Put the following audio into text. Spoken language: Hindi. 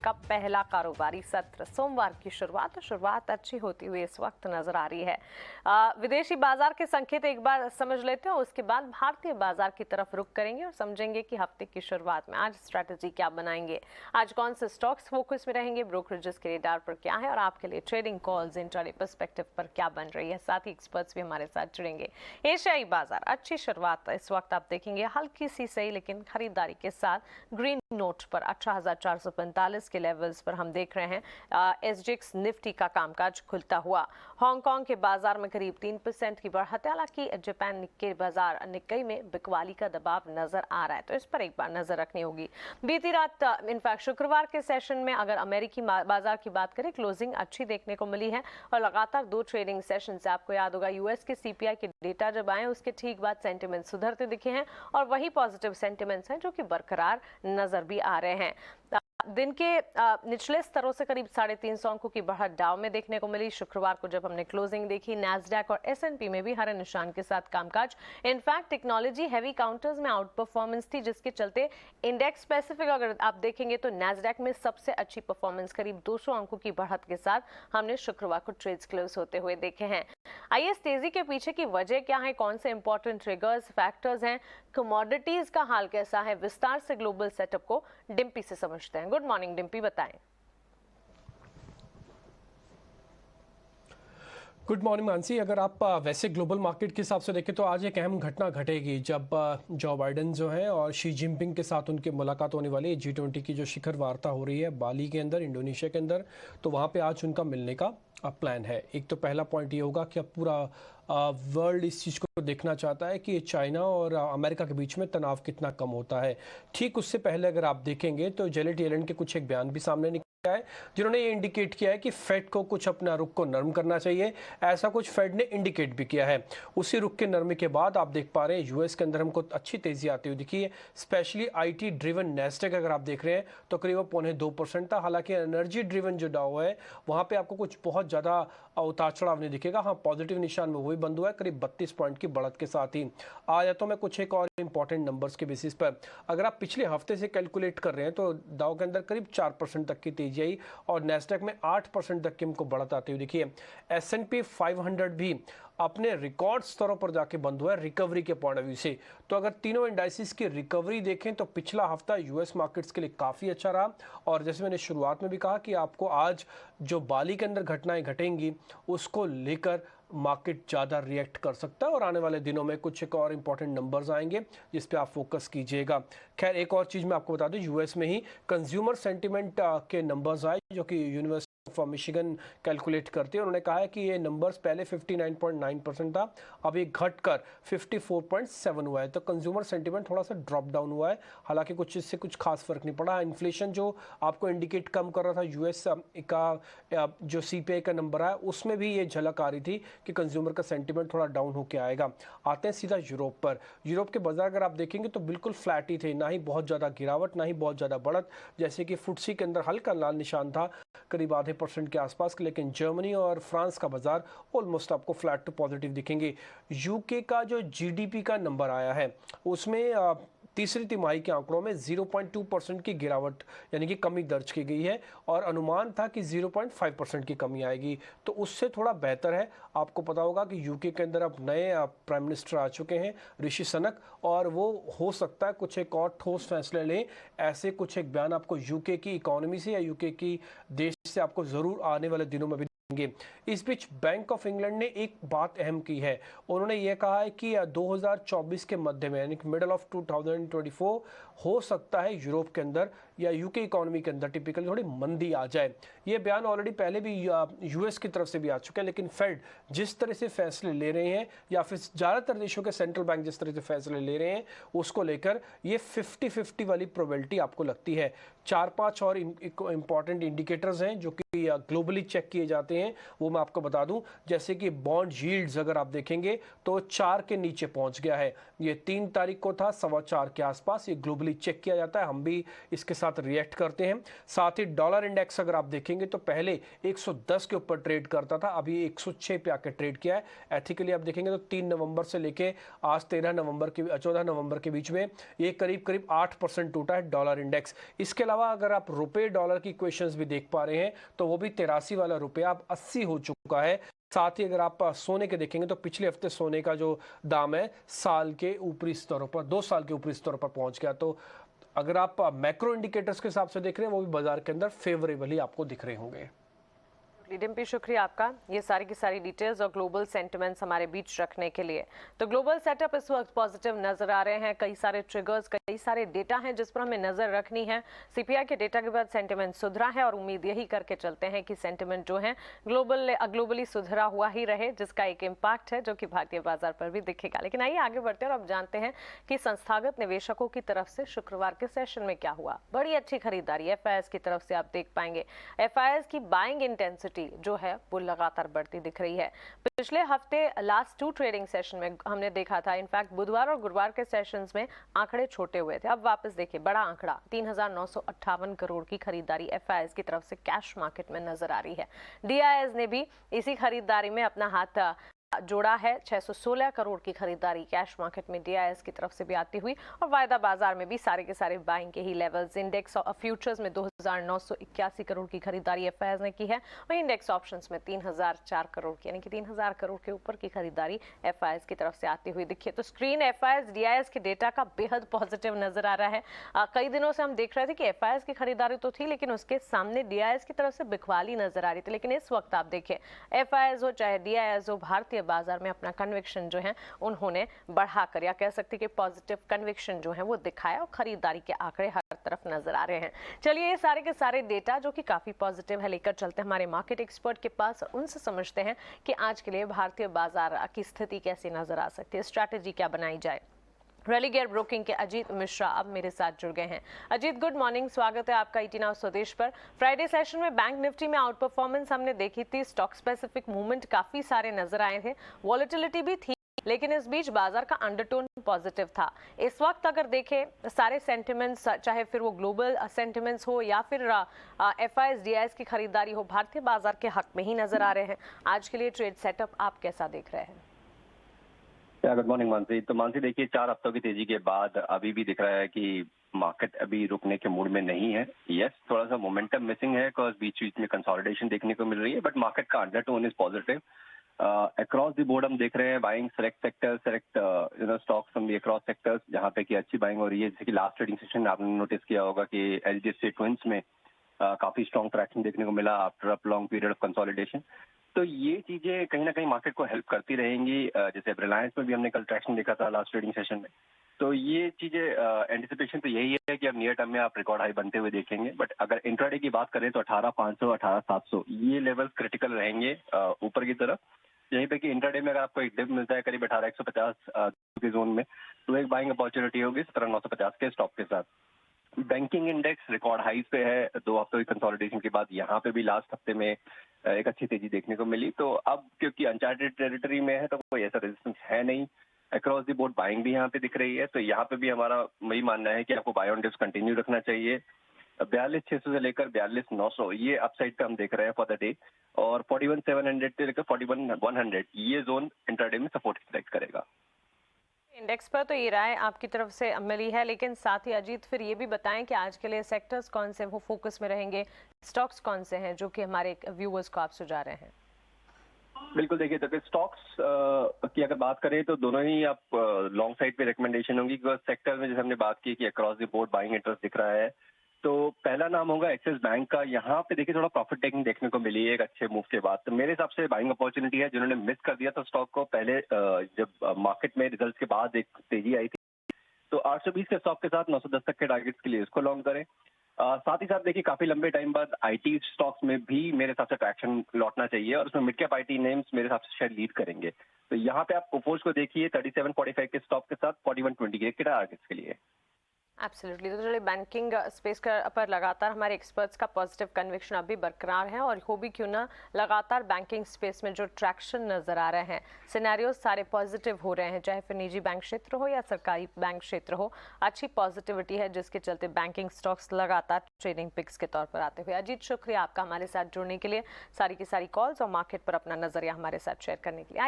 का पहला कारोबारी सत्र सोमवार की शुरुआत अच्छी होती हुई इस वक्त नजर आ रही है। विदेशी बाजार के संकेत एक बार समझ लेते हैं, उसके बाद भारतीय बाजार की तरफ रुख करेंगे और समझेंगे कि हफ्ते की शुरुआत में आज स्ट्रेटजी क्या बनाएंगे, आज कौन से स्टॉक्स फोकस में रहेंगे, ब्रोकरेजेस के रेडार पर क्या है और आपके लिए ट्रेडिंग कॉल्स इंट्राडे पर्सपेक्टिव पर क्या बन रही है। साथ ही एक्सपर्ट्स भी हमारे साथ जुड़ेंगे। एशियाई बाजार अच्छी शुरुआत इस वक्त आप देखेंगे, हल्की सी सही लेकिन खरीदारी के साथ ग्रीन नोट पर 18,445 के लेवल्स पर हम देख रहे हैं एसजीएक्स निफ्टी का कामकाज खुलता हुआ। हांगकांग के बाजार में करीब 3% की बढ़त है, हालांकि जापान निक्के बाजार निक्केई में बिकवाली का दबाव नजर आ रहा है, तो इस पर एक बार नजर रखनी होगी। बीती रात इनफैक्ट शुक्रवार के सेशन में अगर अमेरिकी बाजार की बात करें, क्लोजिंग अच्छी देखने को मिली है और लगातार 2 ट्रेडिंग सेशन से आपको याद होगा यूएस के सीपीआई के डेटा जब आए उसके ठीक बाद सेंटिमेंट सुधरते दिखे हैं और वही पॉजिटिव सेंटिमेंट्स हैं जो कि बरकरार नजर भी आ रहे हैं। दिन के निचले स्तरों से करीब 350 अंकों की बढ़त डाउ में देखने को मिली। शुक्रवार को जब हमने क्लोजिंग देखी, नैस्डैक और एसएनपी में भी हरे निशान के साथ कामकाज। इनफैक्ट टेक्नोलॉजी हैवी काउंटर्स में आउट परफॉर्मेंस थी, जिसके चलते इंडेक्स स्पेसिफिक अगर आप देखेंगे तो नैस्डैक में सबसे अच्छी परफॉर्मेंस करीब 200 अंकों की बढ़त के साथ हमने शुक्रवार को ट्रेड्स क्लोज होते हुए देखे हैं। आइए इस तेजी के पीछे की वजह क्या है, कौन से इंपॉर्टेंट ट्रिगर्स फैक्टर्स हैं, कमोडिटीज का हाल कैसा है, विस्तार से ग्लोबल सेटअप को डिम्पी से समझते हैं। गुड मॉर्निंग डिम्पी, बताएं। Good morning Mansi. अगर आप वैसे ग्लोबल मार्केट के हिसाब से देखें तो आज एक अहम घटना घटेगी जब जो बाइडेन जो है और शी जिनपिंग के साथ उनकी मुलाकात होने वाली है। G20 की जो शिखर वार्ता हो रही है बाली के अंदर, इंडोनेशिया के अंदर, तो वहाँ पे आज उनका मिलने का प्लान है। एक तो पहला पॉइंट ये होगा कि अब पूरा वर्ल्ड इस चीज़ को देखना चाहता है कि चाइना और अमेरिका के बीच में तनाव कितना कम होता है। ठीक उससे पहले अगर आप देखेंगे तो जेनेट येलेन के कुछ एक बयान भी सामने निकला है जिन्होंने ये इंडिकेट किया है कि फेड को कुछ अपना रुख को नरम करना चाहिए। ऐसा कुछ फेड ने इंडिकेट भी किया है। उसी रुख के नरमी के बाद आप देख पा रहे हैं यूएस के अंदर हमको अच्छी तेजी आती हुई दिखी है। स्पेशली आईटी ड्रिवन नेस्डैक अगर आप देख रहे हैं तो करीब 0.25% था। हालांकि एनर्जी ड्रिवन जो डाउ है वहां पे आपको कुछ बहुत ज्यादा उतार चढ़ाव नहीं दिखेगा। हाँ, पॉजिटिव निशान में वही बंद हुआ है करीब 32 पॉइंट की बढ़त के साथ ही। आ जाता हूं मैं कुछ एक और इंपॉर्टेंट नंबर्स के बेसिस पर। अगर आप पिछले हफ्ते से कैलकुलेट कर रहे हैं तो डाउ के अंदर करीब 4% तक की तेजी आई और नेस्डैक में 8% तक की हमको बढ़त आती हुई देखिए। S&P 500 भी अपने रिकॉर्ड स्तरों पर जाके बंद हुआ है रिकवरी के पॉइंट ऑफ व्यू से। तो अगर तीनों इंडाइसिस की रिकवरी देखें तो पिछला हफ्ता यूएस मार्केट्स के लिए काफ़ी अच्छा रहा। और जैसे मैंने शुरुआत में भी कहा कि आपको आज जो बाली के अंदर घटनाएं घटेंगी उसको लेकर मार्केट ज़्यादा रिएक्ट कर सकता है और आने वाले दिनों में कुछ एक और इंपॉर्टेंट नंबर्स आएंगे जिस पे आप फोकस कीजिएगा। खैर, एक और चीज़ मैं आपको बता दूं, यूएस में ही कंज्यूमर सेंटिमेंट के नंबर्स आए जो कि यूनिवर्सिटी ऑफ मिशिगन कैलकुलेट करते हैं। उन्होंने कहा है कि ये नंबर्स पहले 59.9% था, अब ये घटकर 54.7 हुआ है। तो कंज्यूमर सेंटिमेंट थोड़ा सा ड्रॉप डाउन हुआ है। हालांकि कुछ इससे कुछ खास फर्क नहीं पड़ा। इन्फ्लेशन जो आपको इंडिकेट कम कर रहा था यूएस का जो सीपीआई का नंबर है उसमें भी ये झलक आ रही थी कि कंज्यूमर का सेंटिमेंट थोड़ा डाउन होकर आएगा। आते हैं सीधा यूरोप पर। यूरोप के बाजार अगर आप देखेंगे तो बिल्कुल फ्लैट ही थे, ना ही बहुत ज़्यादा गिरावट ना ही बहुत ज़्यादा बढ़त। जैसे कि फुटसी के अंदर हल्का लाल निशान था करीब आधे % के आसपास, लेकिन जर्मनी और फ्रांस का बाजार ऑलमोस्ट आपको फ्लैट टू पॉजिटिव दिखेंगे। यूके का जो जीडीपी का नंबर आया है उसमें तीसरी तिमाही के आंकड़ों में 0.2% की गिरावट यानी कि कमी दर्ज की गई है और अनुमान था कि 0.5% की कमी आएगी, तो उससे थोड़ा बेहतर है। आपको पता होगा कि यूके के अंदर अब नए प्राइम मिनिस्टर आ चुके हैं, ऋषि सुनक, और वो हो सकता है कुछ एक और ठोस फैसले लें। ऐसे कुछ एक बयान आपको यूके की इकोनॉमी से या यूके की देश से आपको ज़रूर आने वाले दिनों में भी। इस बीच बैंक ऑफ इंग्लैंड ने एक बात अहम की है। उन्होंने ये कहा है कि 2024 के मध्य में यानी कि मिडल ऑफ 2024 हो सकता है यूरोप के अंदर या यूके इकोनॉमी के अंदर टिपिकल थोड़ी मंदी आ जाए। ये बयान ऑलरेडी पहले भी यूएस की तरफ से भी आ चुका है, लेकिन फेड जिस तरह से फैसले ले रहे हैं या फिर ज़्यादातर देशों के सेंट्रल बैंक जिस तरह से फैसले ले रहे हैं उसको लेकर ये 50-50 वाली प्रोबेबिलिटी आपको लगती है। 4-5 और इंपॉर्टेंट इंडिकेटर्स हैं जो कि ग्लोबली चेक किए जाते हैं, वो मैं आपको बता दूं। जैसे कि बॉन्ड यील्ड्स अगर आप देखेंगे तो 4 के नीचे पहुंच गया है। ये 3 तारीख को था 4.25 के आसपास, ये ग्लोबली वीकली चेक किया जाता है, हम भी इसके साथ रिएक्ट करते हैं। साथ ही डॉलर इंडेक्स अगर आप देखेंगे तो पहले 110 के ऊपर ट्रेड करता था, अभी 106 पे आके ट्रेड किया है। एथिकली आप देखेंगे तो 3 नवंबर से लेके आज 14 नवंबर के बीच में ये करीब करीब 8% टूटा है डॉलर इंडेक्स। इसके अलावा अगर आप रुपए डॉलर की इक्वेशंस भी देख पा रहे हैं तो वो भी 83 वाला रुपया अब 80 हो चुका है। साथ ही अगर आप सोने के देखेंगे तो पिछले हफ्ते सोने का जो दाम है साल के ऊपरी स्तरों पर, 2 साल के ऊपरी स्तरों पर पहुंच गया। तो अगर आप मैक्रो इंडिकेटर्स के हिसाब से देख रहे हैं वो भी बाजार के अंदर फेवरेबल ही आपको दिख रहे होंगे। डिम्पी, शुक्रिया आपका ये सारी की सारी डिटेल्स और ग्लोबल सेंटिमेंट्स हमारे बीच रखने के लिए। तो ग्लोबल सेटअप इस वक्त पॉजिटिव नजर आ रहे हैं, कई सारे ट्रिगर्स, कई सारे डेटा हैं जिस पर हमें नजर रखनी है। सीपीआई के डेटा के बाद सेंटिमेंट सुधरा है और उम्मीद यही करके चलते हैं कि सेंटिमेंट जो है ग्लोबली सुधरा हुआ ही रहे, जिसका एक इम्पैक्ट है जो कि भारतीय बाजार पर भी दिखेगा। लेकिन आइए आगे बढ़ते हैं और अब जानते हैं कि संस्थागत निवेशकों की तरफ से शुक्रवार के सेशन में क्या हुआ। बड़ी अच्छी खरीदारी एफआईआईज की तरफ से आप देख पाएंगे। एफआईआईज की बाइंग इंटेंसिटी जो है वो लगातार बढ़ती दिख रही है। पिछले हफ्ते लास्ट 2 ट्रेडिंग सेशन में हमने देखा था, इनफैक्ट बुधवार और गुरुवार के सेशंस में आंकड़े छोटे हुए थे। अब वापस देखिए, बड़ा आंकड़ा 3958 करोड़ की खरीदारी एफआईआईज की तरफ से कैश मार्केट में नजर आ रही है। डीआईएस ने भी इसी खरीदारी में अपना हाथ जोड़ा है। 616 करोड़ की खरीदारी कैश मार्केट में डीआईएस की तरफ से भी आती हुई और वायदा बाजार में भी सारे के सारे बाइंग के ही लेवल्स। इंडेक्स फ्यूचर्स में 2981 करोड़ की खरीदारी एफआईआईज ने की है और इंडेक्स ऑप्शंस में 3004 करोड़ की, यानी कि 3000 करोड़ के ऊपर की खरीदारी एफआईआईज की तरफ से आती हुई दिखी। तो स्क्रीन एफआईआईज डीआईएस के डेटा का बेहद पॉजिटिव नजर आ रहा है। कई दिनों से हम देख रहे थे कि एफआईआईज की खरीदारी तो थी लेकिन उसके सामने डीआईएस की तरफ से बिकवाली नजर आ रही थी। लेकिन इस वक्त आप देखिए, एफआईआईज हो चाहे डीआईएस हो, भारतीय बाजार में अपना कन्विक्शन जो है उन्होंने बढ़ाकर, या कह सकते कि पॉजिटिव कन्विक्शन जो है वो दिखाया और खरीदारी के आंकड़े हर तरफ नजर आ रहे हैं। चलिए ये सारे के सारे डेटा जो कि काफी पॉजिटिव है लेकर चलते हैं हमारे मार्केट एक्सपर्ट के पास और उनसे समझते हैं कि आज के लिए भारतीय बाजार की स्थिति कैसी नजर आ सकती है, स्ट्रैटेजी क्या बनाई जाए। रेलिगेयर ब्रोकिंग के अजीत मिश्रा अब मेरे साथ जुड़ गए हैं। अजीत, गुड मॉर्निंग, स्वागत है आपका ईटी नाउ स्वदेश पर। फ्राइडे सेशन में बैंक निफ्टी में आउट परफॉर्मेंस हमने देखी थी, स्टॉक स्पेसिफिक मूवमेंट काफी सारे नजर आए थे, वॉलेटिलिटी भी थी, लेकिन इस बीच बाजार का अंडरटोन पॉजिटिव था। इस वक्त अगर देखें सारे सेंटिमेंट्स, चाहे फिर वो ग्लोबल सेंटिमेंट्स हो या फिर एफआईआईज डीआईएस की खरीदारी हो, भारतीय बाजार के हक में ही नजर आ रहे हैं। आज के लिए ट्रेड सेटअप आप कैसा देख रहे हैं? Good morning Mansi. तो मानसी देखिए, 4 हफ्तों की तेजी के बाद अभी भी दिख रहा है कि मार्केट अभी रुकने के मूड में नहीं है। यस, थोड़ा सा मोमेंटम मिसिंग है बिकॉज बीच बीच में कंसोलिडेशन देखने को मिल रही है, बट मार्केट का undertone is positive. Across the board हम देख रहे हैं buying select sectors, select stocks from the across sectors जहाँ पे कि अच्छी बाइंग हो रही है। जैसे कि लास्ट ट्रेडिंग सेशन में आपने नोटिस किया होगा कि एचडीएफसी ट्विंस में काफी स्ट्रॉन्ग ट्रैक्शन देखने को मिला after a long period of consolidation. तो ये चीजें कहीं ना कहीं मार्केट को हेल्प करती रहेंगी। जैसे रिलायंस में भी हमने कल ट्रैक्शन देखा था लास्ट ट्रेडिंग सेशन में। तो ये चीजें एंटिसिपेशन तो यही है कि अब नियर टर्म में आप रिकॉर्ड हाई बनते हुए देखेंगे। बट अगर इंट्राडे की बात करें तो 18,500 18,700 ये लेवल क्रिटिकल रहेंगे ऊपर की तरफ। यहीं पे कि इंट्राडे में अगर आपको एक डिप मिलता है करीब 18,150 के जोन में, तो एक बाइंग अपॉर्चुनिटी होगी 17,950 के स्टॉप के साथ। बैंकिंग इंडेक्स रिकॉर्ड हाई पे है 2 हफ्तों की कंसोलिडेशन के बाद। यहाँ पे भी लास्ट हफ्ते में एक अच्छी तेजी देखने को मिली। तो अब क्योंकि अनचार्टेड टेरिटरी में है तो कोई ऐसा रेजिस्टेंस है नहीं, अक्रॉस द बोर्ड बाइंग भी यहाँ पे दिख रही है। तो यहाँ पे भी हमारा वही मानना है कि आपको बाय ऑन डिप्स कंटिन्यू रखना चाहिए। 42,600 से लेकर 42,900 ये अपसाइड पे हम देख रहे हैं फॉर द डे, और 41,700 से लेकर 41,100 ये जोन इंट्राडे में सपोर्ट सिलेक्ट करेगा। इंडेक्स पर तो ये राय आपकी तरफ से मिली है, लेकिन साथ ही अजीत फिर ये भी बताएं कि आज के लिए सेक्टर्स कौन से वो फोकस में रहेंगे, स्टॉक्स कौन से हैं जो कि हमारे व्यूअर्स को आप सुझा रहे हैं? बिल्कुल, देखिए तो स्टॉक्स की अगर बात करें तो दोनों ही आप लॉन्ग साइड पे रिकमेंडेशन होंगी। बिकॉज सेक्टर में जैसे हमने बात की कि across the board buying interest दिख रहा है, तो पहला नाम होगा एक्सिस बैंक का। यहाँ पे देखिए थोड़ा प्रॉफिट टेकिंग देखने को मिली है एक अच्छे मूव के बाद। तो मेरे हिसाब से बाइंग अपॉर्चुनिटी है। जिन्होंने मिस कर दिया था स्टॉक को पहले जब मार्केट में रिजल्ट के बाद एक तेजी आई थी, तो 820 के स्टॉक के साथ 910 तक के टारगेट्स के लिए इसको लॉन्ग करें। साथ ही साथ देखिए काफी लंबे टाइम बाद आईटी स्टॉक्स में भी मेरे हिसाब से ट्रैक्शन लौटना चाहिए, और उसमें मिड कैप आईटी नेम्स मेरे हिसाब से शायद लीड करेंगे। तो यहाँ पे आप कोफोर्ज को देखिए 3745 के स्टॉक के साथ 4120 के टारगेट्स के लिए। एब्सोल्युटली। तो चलिए, बैंकिंग स्पेस पर लगातार हमारे एक्सपर्ट्स का पॉजिटिव कन्विक्शन अभी बरकरार है, और हो भी क्यों ना, लगातार बैंकिंग स्पेस में जो ट्रैक्शन नजर आ रहे हैं, सिनेरियोज सारे पॉजिटिव हो रहे हैं, चाहे फिर निजी बैंक क्षेत्र हो या सरकारी बैंक क्षेत्र हो, अच्छी पॉजिटिविटी है, जिसके चलते बैंकिंग स्टॉक्स लगातार ट्रेडिंग पिक्स के तौर पर आते हुए। अजीत, शुक्रिया आपका हमारे साथ जुड़ने के लिए, सारी की सारी कॉल्स और मार्केट पर अपना नजरिया हमारे साथ शेयर करने के लिए।